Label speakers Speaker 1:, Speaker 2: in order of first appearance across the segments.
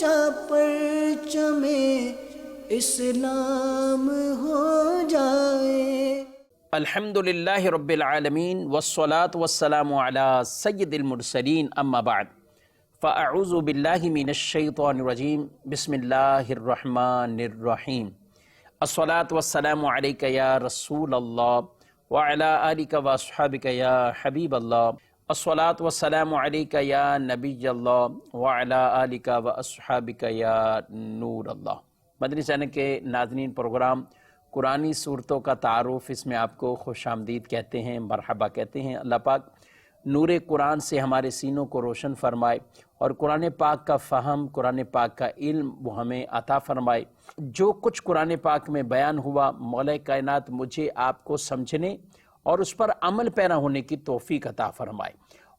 Speaker 1: اونچا پرچم اسلام ہو جائے۔
Speaker 2: الحمدللہ رب العالمین والصلاة والسلام علی سید المرسلین، اما بعد فاعوذ باللہ من الشیطان الرجیم، بسم اللہ الرحمن الرحیم۔ الصلاة والسلام علیک یا رسول اللہ وعلی آلک واصحابک یا حبیب اللہ۔ الصلاة والسلام علیک یا نبی اللہ وعلی آلک واصحابک یا نور اللہ۔ مدنی چینل کے ناظرین، پروگرام قرآنی صورتوں کا تعارف، اس میں آپ کو خوش آمدید کہتے ہیں، مرحبا کہتے ہیں۔ اللہ پاک نور قرآن سے ہمارے سینوں کو روشن فرمائے اور قرآن پاک کا فہم، قرآن پاک کا علم وہ ہمیں عطا فرمائے۔ جو کچھ قرآن پاک میں بیان ہوا، مولا کائنات مجھے آپ کو سمجھنے اور اس پر عمل پیرا ہونے کی توفیق عطا فرمائے،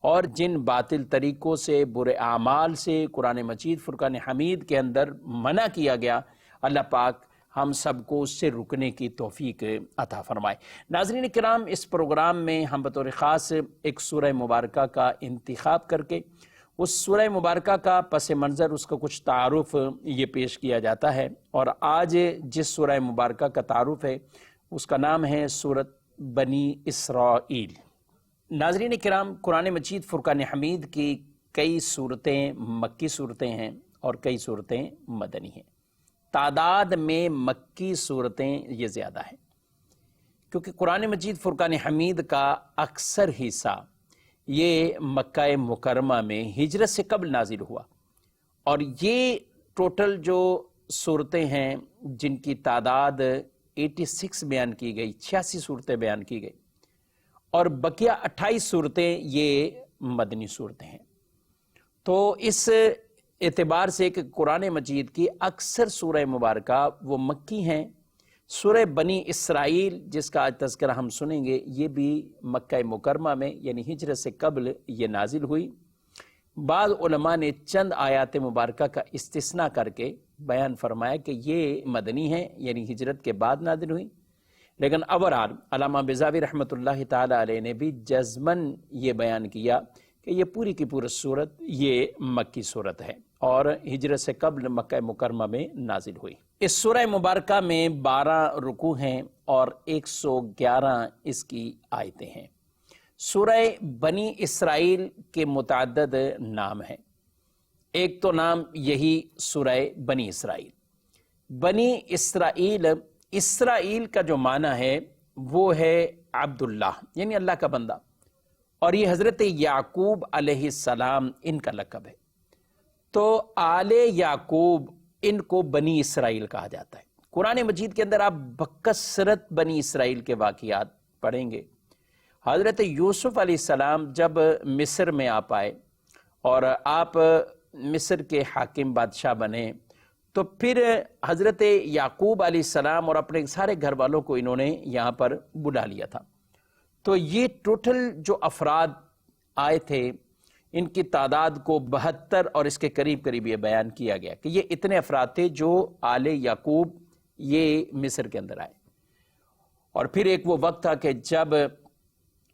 Speaker 2: اور جن باطل طریقوں سے، برے اعمال سے قرآن مجید فرقان حمید کے اندر منع کیا گیا، اللہ پاک ہم سب کو اس سے رکنے کی توفیق عطا فرمائے۔ ناظرین کرام، اس پروگرام میں ہم بطور خاص ایک سورہ مبارکہ کا انتخاب کر کے اس سورہ مبارکہ کا پس منظر، اس کا کچھ تعارف یہ پیش کیا جاتا ہے، اور آج جس سورہ مبارکہ کا تعارف ہے اس کا نام ہے سورۃ بنی اسرائیل۔ ناظرین کرام، قرآن مجید فرقان حمید کی کئی صورتیں مکی صورتیں ہیں اور کئی صورتیں مدنی ہیں۔ تعداد میں مکی صورتیں یہ زیادہ ہیں، کیونکہ قرآن مجید فرقان حمید کا اکثر حصہ یہ مکہ مکرمہ میں ہجرت سے قبل نازل ہوا، اور یہ ٹوٹل جو صورتیں ہیں جن کی تعداد 86 بیان کی گئی، 86 صورتیں بیان کی گئی، اور بقیہ 28 صورتیں یہ مدنی صورتیں ہیں۔ تو اس اعتبار سے کہ قرآن مجید کی اکثر سورہ مبارکہ وہ مکی ہیں۔ سورہ بنی اسرائیل جس کا آج تذکرہ ہم سنیں گے، یہ بھی مکہ مکرمہ میں یعنی ہجرت سے قبل یہ نازل ہوئی۔ بعض علماء نے چند آیات مبارکہ کا استثناء کر کے بیان فرمایا کہ یہ مدنی ہیں، یعنی ہجرت کے بعد نازل ہوئی، لیکن اوورآل علامہ بیضاوی رحمۃ اللہ تعالی علیہ نے بھی جزماً یہ بیان کیا کہ یہ پوری کی پوری صورت یہ مکی صورت ہے اور ہجرت سے قبل مکہ مکرمہ میں نازل ہوئی۔ اس سورہ مبارکہ میں 12 رکوع ہیں اور 111 اس کی آیتیں ہیں۔ سورہ بنی اسرائیل کے متعدد نام ہیں۔ ایک تو نام یہی سورہ بنی اسرائیل۔ بنی اسرائیل، اسرائیل کا جو معنی ہے وہ ہے عبداللہ، یعنی اللہ کا بندہ، اور یہ حضرت یعقوب علیہ السلام ان کا لقب ہے۔ تو آل یعقوب ان کو بنی اسرائیل کہا جاتا ہے۔ قرآن مجید کے اندر آپ بکثرت بنی اسرائیل کے واقعات پڑھیں گے۔ حضرت یوسف علیہ السلام جب مصر میں آپ آئے اور آپ مصر کے حاکم بادشاہ بنے، تو پھر حضرت یعقوب علیہ السلام اور اپنے سارے گھر والوں کو انہوں نے یہاں پر بلا لیا تھا۔ تو یہ ٹوٹل جو افراد آئے تھے ان کی تعداد کو 72 اور اس کے قریب قریب یہ بیان کیا گیا کہ یہ اتنے افراد تھے جو آل یعقوب یہ مصر کے اندر آئے۔ اور پھر ایک وہ وقت تھا کہ جب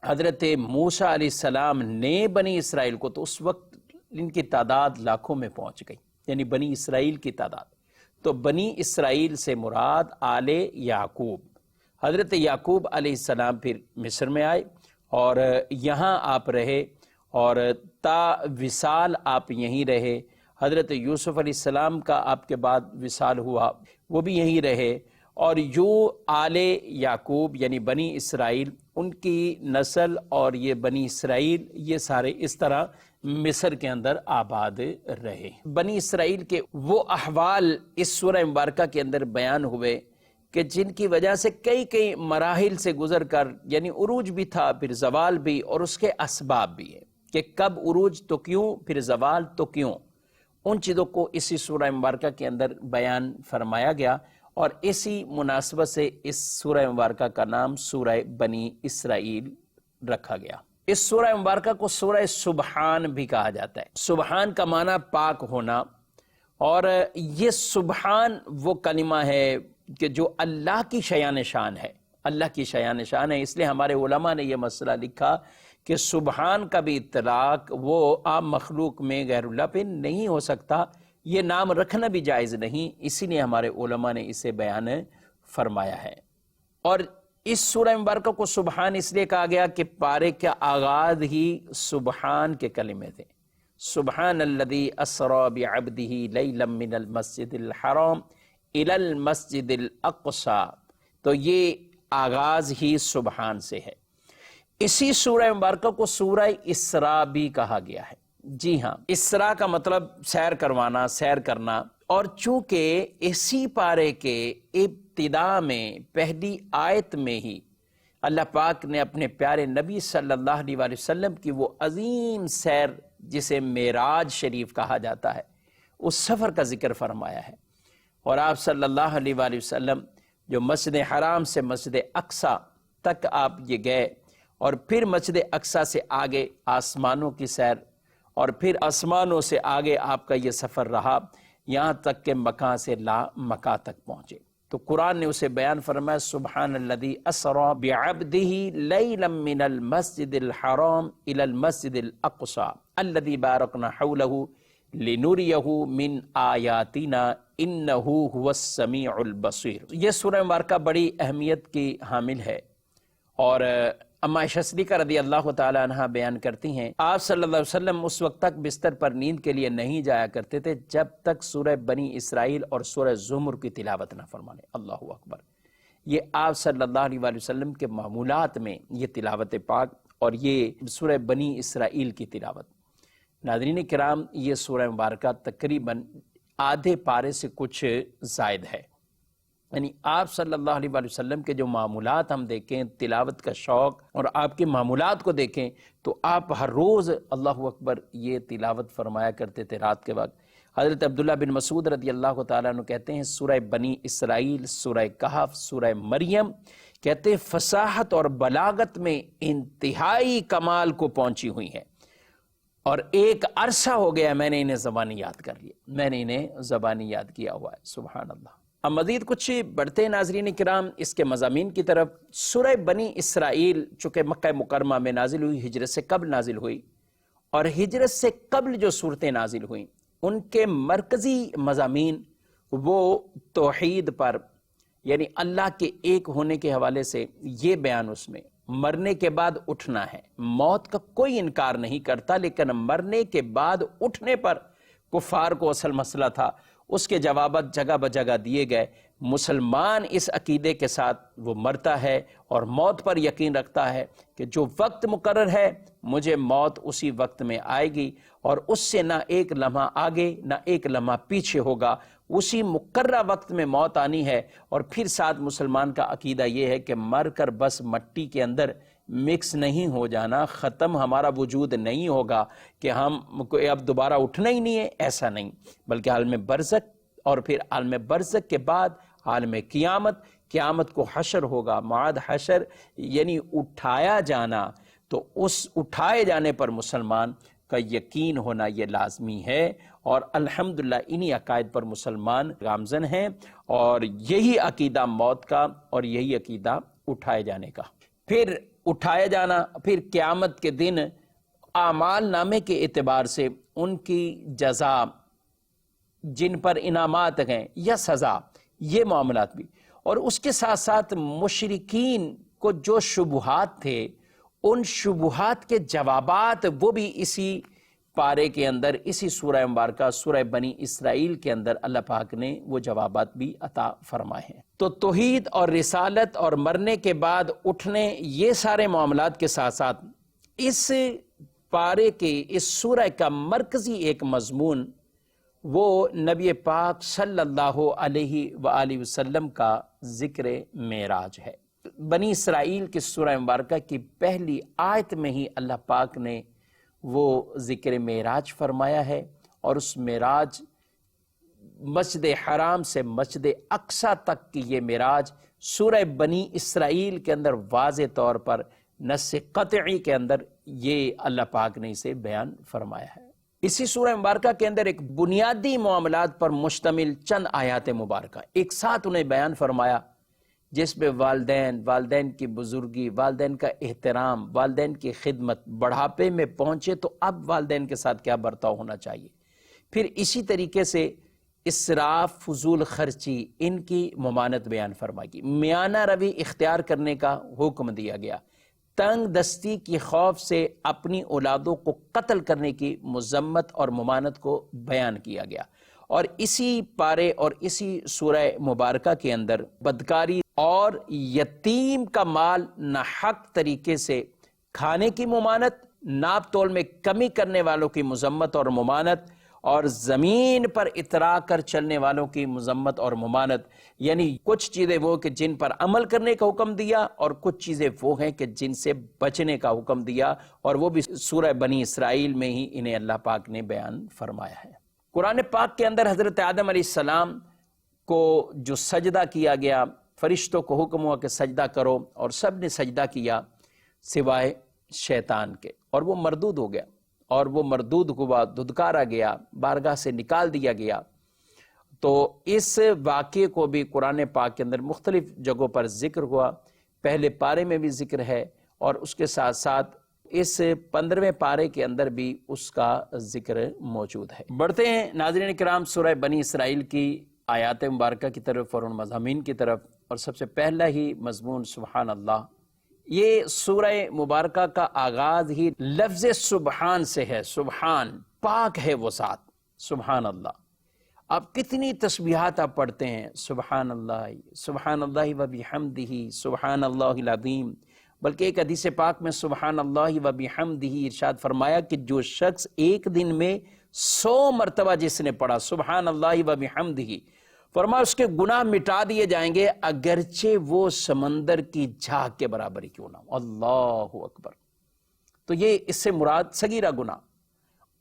Speaker 2: حضرت موسیٰ علیہ السلام نے بنی اسرائیل کو، تو اس وقت ان کی تعداد لاکھوں میں پہنچ گئی، یعنی بنی اسرائیل کی تعداد۔ تو بنی اسرائیل سے مراد آل یعقوب، حضرت یعقوب علیہ السلام پھر مصر میں آئے اور یہاں آپ رہے، اور تا وصال آپ یہیں رہے۔ حضرت یوسف علیہ السلام کا آپ کے بعد وصال ہوا، وہ بھی یہیں رہے، اور یوں آل یعقوب یعنی بنی اسرائیل، ان کی نسل اور یہ بنی اسرائیل یہ سارے اس طرح مصر کے اندر آباد رہے۔ بنی اسرائیل کے وہ احوال اس سورہ مبارکہ کے اندر بیان ہوئے کہ جن کی وجہ سے کئی مراحل سے گزر کر، یعنی عروج بھی تھا، پھر زوال بھی، اور اس کے اسباب بھی ہیں کہ کب عروج تو کیوں، پھر زوال تو کیوں۔ ان چیزوں کو اسی سورہ مبارکہ کے اندر بیان فرمایا گیا، اور اسی مناسبت سے اس سورہ مبارکہ کا نام سورہ بنی اسرائیل رکھا گیا۔ اس سورہ مبارکہ کو سورہ سبحان بھی کہا جاتا ہے۔ سبحان کا معنی پاک ہونا، اور یہ سبحان وہ کلمہ ہے کہ جو اللہ کی شیان شان ہے، اللہ کی شیان شان ہے۔ اس لیے ہمارے علماء نے یہ مسئلہ لکھا کہ سبحان کا بھی اطلاق وہ عام مخلوق میں غیر اللہ پہ نہیں ہو سکتا، یہ نام رکھنا بھی جائز نہیں، اسی لیے ہمارے علماء نے اسے بیان فرمایا ہے۔ اور اس سورہ مبارکہ کو سبحان اس لیے کہا گیا کہ پارے کا آغاز ہی سبحان کے کلمے تھے۔ سبحان الذی اسری بعبدہ لیلا من المسجد الحرام الی المسجد الاقصی، تو یہ آغاز ہی سبحان سے ہے۔ اسی سورہ مبارکہ کو سورہ اسراء بھی کہا گیا ہے۔ جی ہاں، اسراء کا مطلب سیر کروانا، سیر کرنا، اور چونکہ اسی پارے کے ابتدا میں پہلی آیت میں ہی اللہ پاک نے اپنے پیارے نبی صلی اللہ علیہ وآلہ وسلم کی وہ عظیم سیر جسے معراج شریف کہا جاتا ہے، اس سفر کا ذکر فرمایا ہے۔ اور آپ صلی اللہ علیہ وآلہ وسلم جو مسجد حرام سے مسجد اقصی تک آپ یہ گئے، اور پھر مسجد اقصی سے آگے آسمانوں کی سیر، اور پھر آسمانوں سے آگے آپ کا یہ سفر رہا یہاں تک کہ مکہ سے لا مکہ تک پہنچے۔ تو قرآن نے اسے بیان فرمایا سبحان الذی اسری بعبدہ لیلا من المسجد الحرام الی المسجد الاقصی الذی بارکنا حولہ لنریہ من آیاتنا انہ هو السمیع البصیر۔ یہ سورہ مبارکہ بڑی اہمیت کی حامل ہے، اور اما عائشہ صدیقہ رضی اللہ تعالی عنہ بیان کرتی ہیں آپ صلی اللہ علیہ وسلم اس وقت تک بستر پر نیند کے لیے نہیں جایا کرتے تھے جب تک سورہ بنی اسرائیل اور سورہ زمر کی تلاوت نہ فرمانے۔ اللہ اکبر، یہ آپ صلی اللہ علیہ وآلہ وسلم کے معمولات میں یہ تلاوت پاک اور یہ سورہ بنی اسرائیل کی تلاوت۔ ناظرین کرام، یہ سورہ مبارکہ تقریباً آدھے پارے سے کچھ زائد ہے، یعنی آپ صلی اللہ علیہ وآلہ وسلم کے جو معمولات ہم دیکھیں، تلاوت کا شوق اور آپ کے معمولات کو دیکھیں تو آپ ہر روز اللہ اکبر یہ تلاوت فرمایا کرتے تھے رات کے وقت۔ حضرت عبداللہ بن مسعود رضی اللہ تعالیٰ عنہ کہتے ہیں سورہ بنی اسرائیل، سورہ کہف، سورہ مریم، کہتے ہیں فصاحت اور بلاغت میں انتہائی کمال کو پہنچی ہوئی ہیں، اور ایک عرصہ ہو گیا میں نے انہیں زبانی یاد کر لیا، میں نے انہیں زبانی یاد کیا ہوا ہے۔ سبحان اللہ۔ اب مزید کچھ بڑھتے ہیں ناظرین کرام اس کے مضامین کی طرف۔ سورہ بنی اسرائیل چونکہ مکہ مکرمہ میں نازل ہوئی، ہجرت سے قبل نازل ہوئی، اور ہجرت سے قبل جو صورتیں نازل ہوئیں ان کے مرکزی مضامین وہ توحید پر، یعنی اللہ کے ایک ہونے کے حوالے سے یہ بیان اس میں مرنے کے بعد اٹھنا ہے۔ موت کا کوئی انکار نہیں کرتا، لیکن مرنے کے بعد اٹھنے پر کفار کو اصل مسئلہ تھا، اس کے جوابات جگہ بجگہ دیے گئے۔ مسلمان اس عقیدے کے ساتھ وہ مرتا ہے اور موت پر یقین رکھتا ہے کہ جو وقت مقرر ہے مجھے موت اسی وقت میں آئے گی، اور اس سے نہ ایک لمحہ آگے نہ ایک لمحہ پیچھے ہوگا، اسی مقررہ وقت میں موت آنی ہے۔ اور پھر ساتھ مسلمان کا عقیدہ یہ ہے کہ مر کر بس مٹی کے اندر مکس نہیں ہو جانا، ختم ہمارا وجود نہیں ہوگا کہ ہم اب دوبارہ اٹھنا ہی نہیں ہے، ایسا نہیں، بلکہ عالم برزخ، اور پھر عالم برزخ کے بعد عالم قیامت، قیامت کو حشر ہوگا، معاد حشر یعنی اٹھایا جانا۔ تو اس اٹھائے جانے پر مسلمان کا یقین ہونا یہ لازمی ہے، اور الحمدللہ انہی عقائد پر مسلمان گامزن ہیں، اور یہی عقیدہ موت کا اور یہی عقیدہ اٹھائے جانے کا۔ پھر اٹھایا جانا، پھر قیامت کے دن اعمال نامے کے اعتبار سے ان کی جزا، جن پر انعامات ہیں یا سزا، یہ معاملات بھی، اور اس کے ساتھ ساتھ مشرکین کو جو شبہات تھے ان شبہات کے جوابات وہ بھی اسی پارے کے اندر، اسی سورہ مبارکہ سورہ بنی اسرائیل کے اندر اللہ پاک نے وہ جوابات بھی عطا فرمائے ہیں۔ تو توحید اور رسالت اور مرنے کے بعد اٹھنے، یہ سارے معاملات کے ساتھ ساتھ اس پارے کے اس سورہ کا مرکزی ایک مضمون وہ نبی پاک صلی اللہ علیہ وآلہ وسلم کا ذکر معراج ہے۔ بنی اسرائیل کی سورہ مبارکہ کی پہلی آیت میں ہی اللہ پاک نے وہ ذکر معراج فرمایا ہے، اور اس معراج مسجد حرام سے مسجد اقصی تک کی یہ معراج سورہ بنی اسرائیل کے اندر واضح طور پر نص قطعی کے اندر یہ اللہ پاک نے اسے بیان فرمایا ہے۔ اسی سورہ مبارکہ کے اندر ایک بنیادی معاملات پر مشتمل چند آیات مبارکہ ایک ساتھ انہیں بیان فرمایا، جس میں والدین کی بزرگی، والدین کا احترام، والدین کی خدمت، بڑھاپے میں پہنچے تو اب والدین کے ساتھ کیا برتاؤ ہونا چاہیے، پھر اسی طریقے سے اسراف، فضول خرچی، ان کی ممانت بیان فرمائی گئی۔ میانہ روی اختیار کرنے کا حکم دیا گیا۔ تنگ دستی کی خوف سے اپنی اولادوں کو قتل کرنے کی مذمت اور ممانت کو بیان کیا گیا۔ اور اسی پارے اور اسی سورہ مبارکہ کے اندر بدکاری اور یتیم کا مال ناحق طریقے سے کھانے کی ممانت، ناپ تول میں کمی کرنے والوں کی مذمت اور ممانت، اور زمین پر اترا کر چلنے والوں کی مذمت اور ممانت، یعنی کچھ چیزیں وہ کہ جن پر عمل کرنے کا حکم دیا، اور کچھ چیزیں وہ ہیں کہ جن سے بچنے کا حکم دیا، اور وہ بھی سورہ بنی اسرائیل میں ہی انہیں اللہ پاک نے بیان فرمایا ہے۔ قرآن پاک کے اندر حضرت آدم علیہ السلام کو جو سجدہ کیا گیا، فرشتوں کو حکم ہوا کہ سجدہ کرو، اور سب نے سجدہ کیا سوائے شیطان کے، اور وہ مردود ہو گیا، اور وہ مردود ہوا، دھدکارا گیا، بارگاہ سے نکال دیا گیا۔ تو اس واقعے کو بھی قرآن پاک کے اندر مختلف جگہوں پر ذکر ہوا، پہلے پارے میں بھی ذکر ہے، اور اس کے ساتھ ساتھ اس 15ویں پارے کے اندر بھی اس کا ذکر موجود ہے۔ بڑھتے ہیں ناظرین کرام سورہ بنی اسرائیل کی آیات مبارکہ کی طرف اور ان مضامین کی طرف، اور سب سے پہلا ہی مضمون سبحان اللہ۔ یہ سورہ مبارکہ کا آغاز ہی لفظ سبحان سے ہے۔ سبحان، پاک ہے وہ ذات، سبحان اللہ۔ آپ کتنی تسبیحات آپ پڑھتے ہیں، سبحان اللہ و بحمدہ، سبحان اللہ العظیم۔ بلکہ ایک حدیث پاک میں سبحان اللہ و بحمدہ ارشاد فرمایا کہ جو شخص ایک دن میں 100 مرتبہ جس نے پڑھا سبحان اللہ و بحمدہ، فرمایا اس کے گناہ مٹا دیے جائیں گے، اگرچہ وہ سمندر کی جھاگ کے برابر ہی کیوں نہ ہو۔ اللہ اکبر۔ تو یہ اس سے مراد صغیرہ گناہ،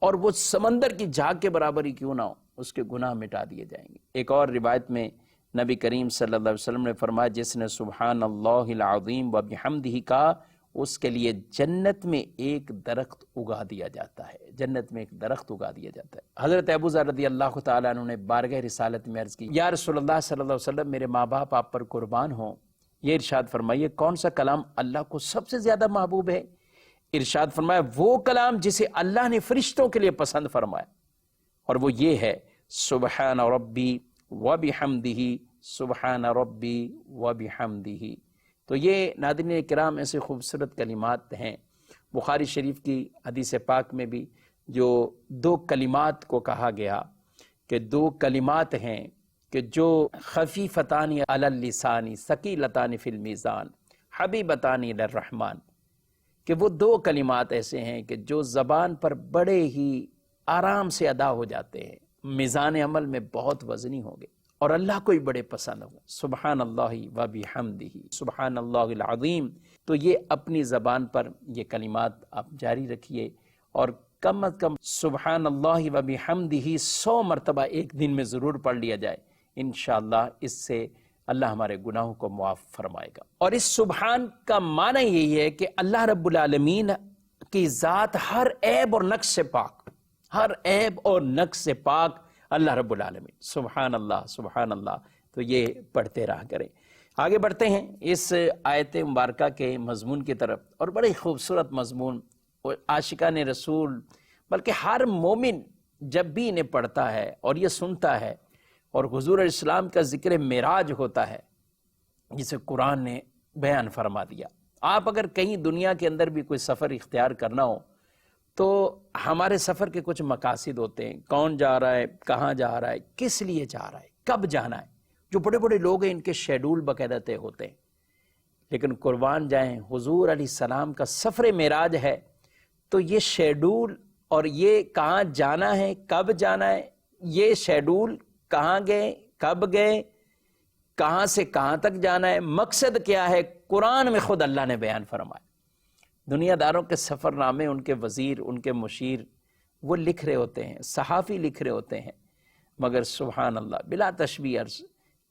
Speaker 2: اور وہ سمندر کی جھاگ کے برابر ہی کیوں نہ ہو، اس کے گناہ مٹا دیے جائیں گے۔ ایک اور روایت میں نبی کریم صلی اللہ علیہ وسلم نے فرمایا جس نے سبحان اللہ العظیم و بحمدہ کہا، اس کے لیے جنت میں ایک درخت اگا دیا جاتا ہے، جنت میں ایک درخت اگا دیا جاتا ہے۔ حضرت ابو ذر رضی اللہ تعالیٰ عنہ نے بارگاہ رسالت میں عرض کی، یا رسول اللہ صلی اللہ علیہ وسلم، میرے ماں باپ آپ پر قربان ہوں، یہ ارشاد فرمائیے کون سا کلام اللہ کو سب سے زیادہ محبوب ہے؟ ارشاد فرمایا وہ کلام جسے اللہ نے فرشتوں کے لیے پسند فرمایا، اور وہ یہ ہے سبحان ربی و بحمدہ، سبحان ربی و بحمدہ۔ تو یہ ناظرین کرام ایسے خوبصورت کلمات ہیں۔ بخاری شریف کی حدیث پاک میں بھی جو 2 کلمات کو کہا گیا کہ 2 کلمات ہیں کہ جو خفیفتان علی اللسان ثقیلتان فی المیزان حبیبتان الی الرحمن، کہ وہ 2 کلمات ایسے ہیں کہ جو زبان پر بڑے ہی آرام سے ادا ہو جاتے ہیں، میزان عمل میں بہت وزنی ہوں گے، اور اللہ کو ہی بڑے پسند ہوں گے۔ سبحان اللہ و بحمدہ، سبحان اللہ العظیم۔ تو یہ اپنی زبان پر یہ کلمات آپ جاری رکھیے، اور کم از کم سبحان اللہ و بحمدہ 100 مرتبہ ایک دن میں ضرور پڑھ لیا جائے، انشاءاللہ اس سے اللہ ہمارے گناہوں کو معاف فرمائے گا۔ اور اس سبحان کا معنی یہی ہے کہ اللہ رب العالمین کی ذات ہر عیب اور نقص سے پاک، ہر عیب اور نقص سے پاک اللہ رب العالمین۔ سبحان اللہ، سبحان اللہ۔ تو یہ پڑھتے رہا کریں۔ آگے بڑھتے ہیں اس آیت مبارکہ کے مضمون کی طرف، اور بڑے خوبصورت مضمون، اور عاشقان رسول بلکہ ہر مومن جب بھی انہیں پڑھتا ہے اور یہ سنتا ہے، اور حضور علیہ السلام کا ذکر معراج ہوتا ہے جسے قرآن نے بیان فرما دیا۔ آپ اگر کہیں دنیا کے اندر بھی کوئی سفر اختیار کرنا ہو تو ہمارے سفر کے کچھ مقاصد ہوتے ہیں، کون جا رہا ہے، کہاں جا رہا ہے، کس لیے جا رہا ہے، کب جانا ہے۔ جو بڑے بڑے لوگ ہیں ان کے شیڈول باقاعدہ طے ہوتے ہیں، لیکن قربان جائیں حضور علیہ السلام کا سفر معراج ہے، تو یہ شیڈول اور یہ کہاں جانا ہے، کب جانا ہے، یہ شیڈول کہاں گئے، کب گئے، کہاں سے کہاں تک جانا ہے، مقصد کیا ہے، قرآن میں خود اللہ نے بیان فرمایا۔ دنیا داروں کے سفر نامے ان کے وزیر، ان کے مشیر وہ لکھ رہے ہوتے ہیں، صحافی لکھ رہے ہوتے ہیں، مگر سبحان اللہ بلا تشبیہ عرض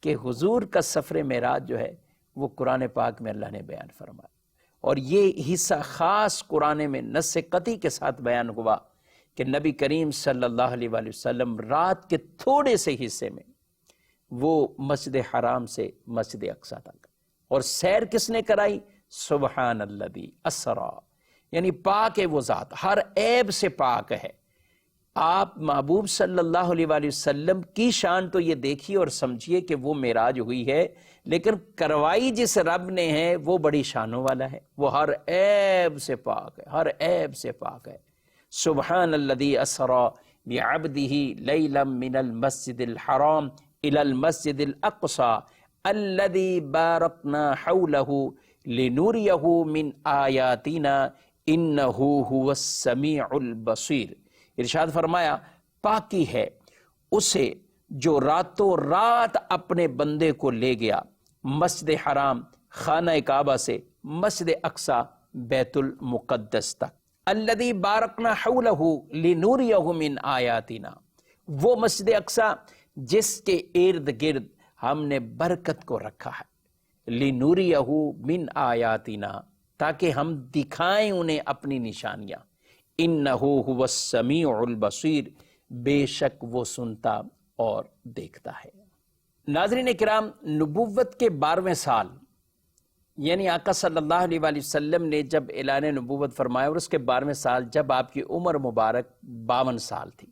Speaker 2: کہ حضور کا سفر معراج جو ہے وہ قرآن پاک میں اللہ نے بیان فرمایا، اور یہ حصہ خاص قرآن میں نص قطعی کے ساتھ بیان ہوا کہ نبی کریم صلی اللہ علیہ وآلہ وسلم رات کے تھوڑے سے حصے میں وہ مسجد حرام سے مسجد اقصی تک، اور سیر کس نے کرائی؟ سبحان الذی اسری، یعنی پاک ہے وہ ذات، ہر عیب سے پاک ہے، آپ محبوب صلی اللہ علیہ وآلہ وسلم کی شان تو یہ دیکھیے اور سمجھیے کہ وہ معراج ہوئی ہے، لیکن کروائی جس رب نے ہے وہ بڑی شانوں والا ہے، وہ ہر عیب سے پاک ہے، ہر عیب سے پاک ہے۔ سبحان الذی اسری بعبدہ لیلا من المسجد الحرام الی المسجد الاقصی الذی بارکنا حولہ لنوریہ من آیاتنا انہ هو السمیع البصیر۔ ارشاد فرمایا پاکی ہے اسے جو راتوں رات اپنے بندے کو لے گیا مسجد حرام خانہ کعبہ سے مسجد اقصی بیت المقدس تک، الذی بارکنا حولہ لنوریہ من آیاتنا، وہ مسجد اقصی جس کے ارد گرد ہم نے برکت کو رکھا ہے، لنوریہ من آیاتنا، تاکہ ہم دکھائیں انہیں اپنی نشانیاں، انہ هو السمیع البصیر، بے شک وہ سنتا اور دیکھتا ہے۔ ناظرین کرام، نبوت کے 12ویں سال یعنی آقا صلی اللہ علیہ وآلہ وسلم نے جب اعلان نبوت فرمایا، اور اس کے 12ویں سال جب آپ کی عمر مبارک 52 سال تھی،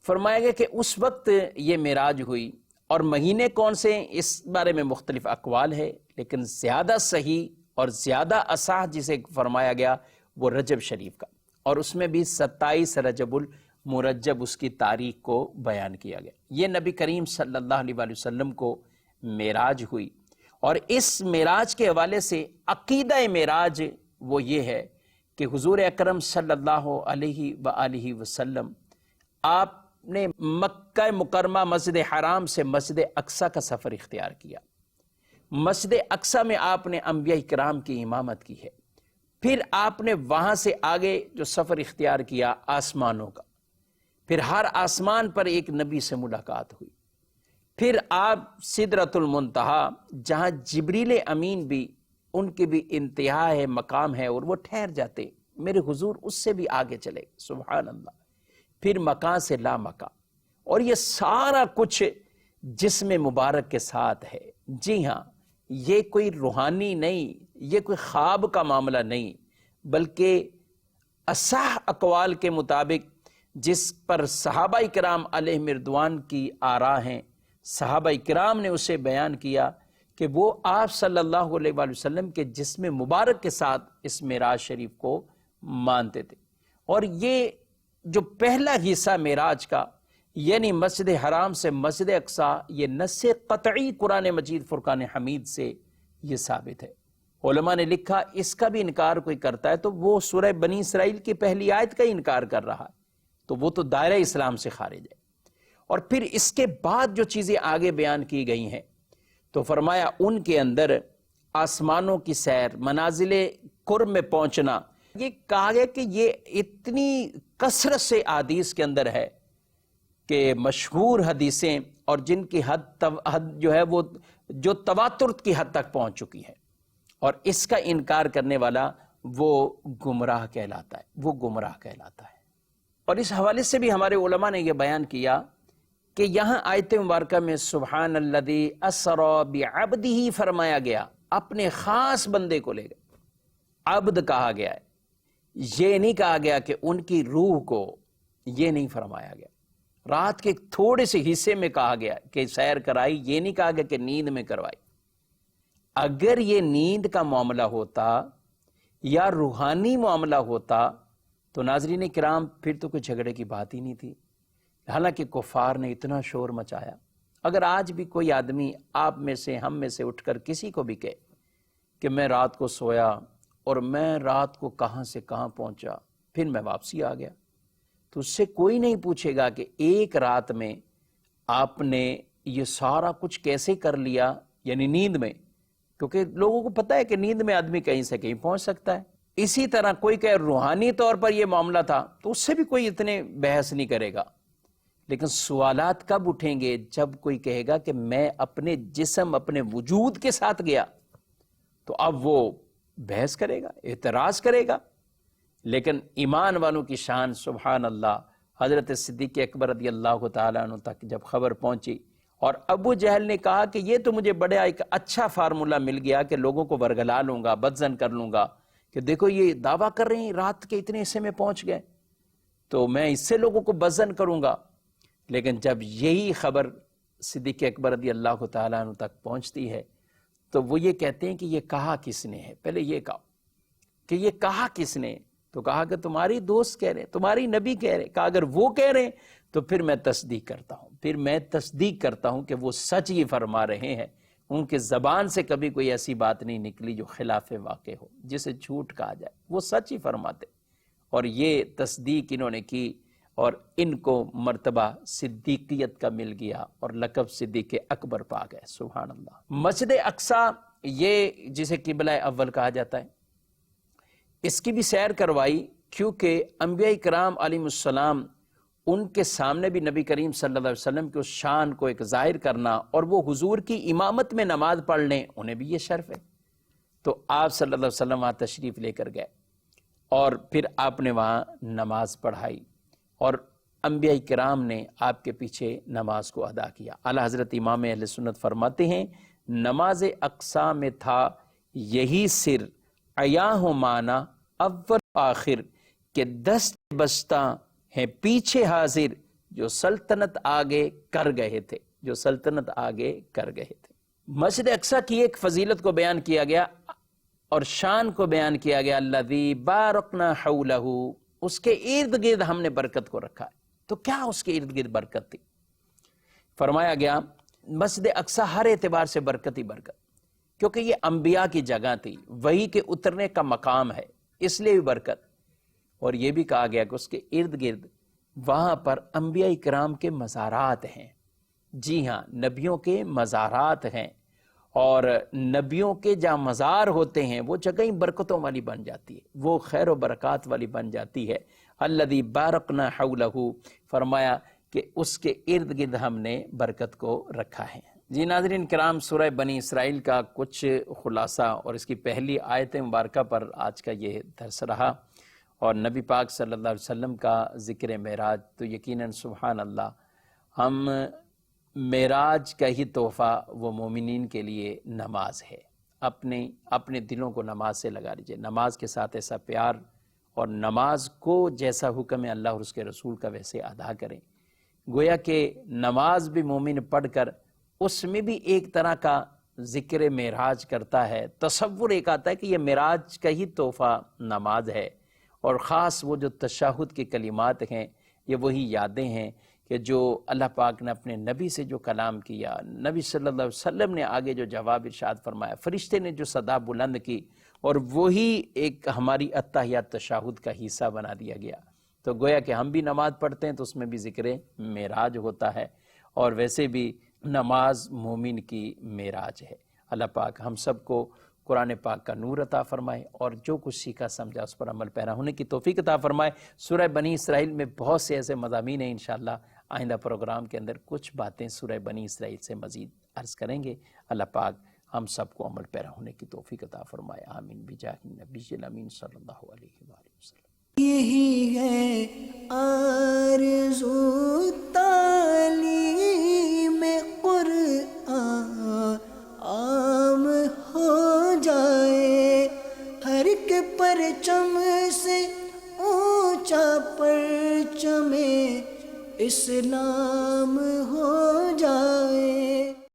Speaker 2: فرمایا گیا کہ اس وقت یہ معراج ہوئی۔ اور مہینے کون سے، اس بارے میں مختلف اقوال ہے، لیکن زیادہ صحیح اور زیادہ اصح جسے فرمایا گیا وہ رجب شریف کا، اور اس میں بھی 27 رجب المرجب اس کی تاریخ کو بیان کیا گیا۔ یہ نبی کریم صلی اللہ علیہ وآلہ وسلم کو معراج ہوئی، اور اس معراج کے حوالے سے عقیدہ معراج وہ یہ ہے کہ حضور اکرم صلی اللہ علیہ وآلہ وسلم آپ نے مکہ مکرمہ مسجد حرام سے مسجد اقصی کا سفر اختیار کیا۔ مسجد اقصی میں آپ نے انبیاء کرام کی امامت کی ہے، پھر آپ نے وہاں سے آگے جو سفر اختیار کیا آسمانوں کا، پھر ہر آسمان پر ایک نبی سے ملاقات ہوئی، پھر آپ سدرۃ المنتہا جہاں جبریل امین بھی ان کی بھی انتہا ہے، مقام ہے، اور وہ ٹھہر جاتے، میرے حضور اس سے بھی آگے چلے، سبحان اللہ، پھر مکان سے لا مکان، اور یہ سارا کچھ جسم مبارک کے ساتھ ہے۔ جی ہاں، یہ کوئی روحانی نہیں، یہ کوئی خواب کا معاملہ نہیں، بلکہ اصح اقوال کے مطابق جس پر صحابہ کرام علیہ رضوان کی آراء ہیں، صحابہ کرام نے اسے بیان کیا کہ وہ آپ صلی اللہ علیہ وآلہ وسلم کے جسم مبارک کے ساتھ اس معراج شریف کو مانتے تھے۔ اور یہ جو پہلا حصہ معراج کا یعنی مسجد حرام سے مسجد اقصی، یہ نص قطعی قرآن مجید فرقان حمید سے یہ ثابت ہے۔ علماء نے لکھا اس کا بھی انکار کوئی کرتا ہے تو وہ سورہ بنی اسرائیل کی پہلی آیت کا انکار کر رہا ہے، تو وہ تو دائرہ اسلام سے خارج ہے۔ اور پھر اس کے بعد جو چیزیں آگے بیان کی گئی ہیں تو فرمایا ان کے اندر آسمانوں کی سیر، منازل قرب میں پہنچنا، یہ کہا گیا کہ یہ اتنی کثرت سے احادیث کے اندر ہے کہ مشہور حدیثیں اور جن کی حد جو ہے وہ جو تواتر کی حد تک پہنچ چکی ہے، اور اس کا انکار کرنے والا وہ گمراہ کہلاتا ہے، وہ گمراہ کہلاتا ہے۔ اور اس حوالے سے بھی ہمارے علماء نے یہ بیان کیا کہ یہاں آیت مبارکہ میں سبحان الذی اسری بعبدہ فرمایا گیا، اپنے خاص بندے کو لے گیا، عبد کہا گیا ہے، یہ نہیں کہا گیا کہ ان کی روح کو، یہ نہیں فرمایا گیا۔ رات کے تھوڑے سے حصے میں کہا گیا کہ سیر کرائی، یہ نہیں کہا گیا کہ نیند میں کروائی۔ اگر یہ نیند کا معاملہ ہوتا یا روحانی معاملہ ہوتا تو ناظرین کرام پھر تو کوئی جھگڑے کی بات ہی نہیں تھی، حالانکہ کفار نے اتنا شور مچایا۔ اگر آج بھی کوئی آدمی آپ میں سے، ہم میں سے اٹھ کر کسی کو بھی کہے کہ میں رات کو سویا اور میں رات کو کہاں سے کہاں پہنچا، پھر میں واپسی آ گیا، تو اس سے کوئی نہیں پوچھے گا کہ ایک رات میں آپ نے یہ سارا کچھ کیسے کر لیا، یعنی نیند میں، کیونکہ لوگوں کو پتہ ہے کہ نیند میں آدمی کہیں سے کہیں پہنچ سکتا ہے۔ اسی طرح کوئی کہ روحانی طور پر یہ معاملہ تھا تو اس سے بھی کوئی اتنے بحث نہیں کرے گا، لیکن سوالات کب اٹھیں گے؟ جب کوئی کہے گا کہ میں اپنے جسم، اپنے وجود کے ساتھ گیا، تو اب وہ بحث کرے گا، اعتراض کرے گا۔ لیکن ایمان والوں کی شان، سبحان اللہ، حضرت صدیق اکبر رضی اللہ تعالیٰ عنہ تک جب خبر پہنچی اور ابو جہل نے کہا کہ یہ تو مجھے بڑا ایک اچھا فارمولہ مل گیا کہ لوگوں کو ورگلا لوں گا، بدزن کر لوں گا، کہ دیکھو یہ دعویٰ کر رہے ہیں رات کے اتنے حصے میں پہنچ گئے، تو میں اس سے لوگوں کو بزن کروں گا. لیکن جب یہی خبر صدیق اکبر رضی اللہ تعالیٰ عنہ تک پہنچتی ہے تو وہ یہ کہتے ہیں کہ یہ کہا کس نے ہے. پہلے یہ کہا کہ یہ کہا کس نے؟ تو کہا کہ تمہاری دوست کہہ رہے ہیں، تمہاری نبی کہہ رہے ہیں. کہا اگر وہ کہہ رہے ہیں تو پھر میں تصدیق کرتا ہوں، پھر میں تصدیق کرتا ہوں کہ وہ سچ ہی فرما رہے ہیں. ان کے زبان سے کبھی کوئی ایسی بات نہیں نکلی جو خلاف واقع ہو، جسے جھوٹ کہا جائے. وہ سچ ہی فرماتے. اور یہ تصدیق انہوں نے کی اور ان کو مرتبہ صدیقیت کا مل گیا اور لقب صدیق اکبر پا گئے. سبحان اللہ. مسجد اقصیٰ یہ جسے قبلہ اول کہا جاتا ہے، اس کی بھی سیر کروائی، کیونکہ انبیاء کرام علیہ السلام ان کے سامنے بھی نبی کریم صلی اللہ علیہ وسلم کے اس شان کو ایک ظاہر کرنا اور وہ حضور کی امامت میں نماز پڑھ لیں، انہیں بھی یہ شرف ہے. تو آپ صلی اللہ علیہ وسلم وہاں تشریف لے کر گئے اور پھر آپ نے وہاں نماز پڑھائی اور انبیاء کرام نے آپ کے پیچھے نماز کو ادا کیا. اعلیٰ حضرت امام اہل سنت فرماتے ہیں نماز اقصیٰ میں تھا یہی سر عیاں و معنی اول آخر کہ دست بستہ ہیں پیچھے حاضر جو سلطنت آگے کر گئے تھے، جو سلطنت آگے کر گئے تھے. مسجد اقصیٰ کی ایک فضیلت کو بیان کیا گیا اور شان کو بیان کیا گیا. الذی بارکنا حولہ، اس کے ارد گرد ہم نے برکت کو رکھا ہے. تو کیا اس کے ارد گرد برکت تھی؟ فرمایا گیا مسجد اقصیٰ ہر اعتبار سے برکت ہی برکت، کیونکہ یہ انبیاء کی جگہ تھی، وحی کے اترنے کا مقام ہے، اس لیے بھی برکت. اور یہ بھی کہا گیا کہ اس کے ارد گرد وہاں پر انبیاء کرام کے مزارات ہیں. جی ہاں، نبیوں کے مزارات ہیں، اور نبیوں کے جہاں مزار ہوتے ہیں وہ جگہیں برکتوں والی بن جاتی ہے، وہ خیر و برکات والی بن جاتی ہے. الذی بارکنا حولہ، فرمایا کہ اس کے ارد گرد ہم نے برکت کو رکھا ہے. جی ناظرین کرام، سورہ بنی اسرائیل کا کچھ خلاصہ اور اس کی پہلی آیت مبارکہ پر آج کا یہ درس رہا، اور نبی پاک صلی اللہ علیہ وسلم کا ذکر معراج. تو یقیناً سبحان اللہ، ہم معراج کا ہی تحفہ وہ مومنین کے لیے نماز ہے. اپنے دلوں کو نماز سے لگا لیجئے، نماز کے ساتھ ایسا پیار، اور نماز کو جیسا حکم ہے اللہ اور اس کے رسول کا ویسے ادا کریں. گویا کہ نماز بھی مومن پڑھ کر اس میں بھی ایک طرح کا ذکر معراج کرتا ہے. تصور ایک آتا ہے کہ یہ معراج کا ہی تحفہ نماز ہے، اور خاص وہ جو تشہد کے کلمات ہیں یہ وہی یادیں ہیں کہ جو اللہ پاک نے اپنے نبی سے جو کلام کیا، نبی صلی اللہ علیہ وسلم نے آگے جو جواب ارشاد فرمایا، فرشتے نے جو صدا بلند کی، اور وہی ایک ہماری اتحیات تشہد کا حصہ بنا دیا گیا. تو گویا کہ ہم بھی نماز پڑھتے ہیں تو اس میں بھی ذکر معراج ہوتا ہے، اور ویسے بھی نماز مومن کی معراج ہے. اللہ پاک ہم سب کو قرآن پاک کا نور عطا فرمائے اور جو کچھ سیکھا سمجھا اس پر عمل پیرا ہونے کی توفیق عطا فرمائے. سورہ بنی اسرائیل میں بہت سے ایسے مضامین ہیں، انشاءاللہ آئندہ پروگرام کے اندر کچھ باتیں سورہ بنی اسرائیل سے مزید عرض کریں گے. اللہ پاک ہم سب کو عمل پیرا ہونے کی توفیق عطا فرمائے. آمین بجاہ نبی الامین صلی اللہ علیہ وآلہ وسلم.
Speaker 1: یہی ہے آرزو تعلیم قرآن عام ہو جائے، ہر ایک پرچم سے اونچا پرچم اسلام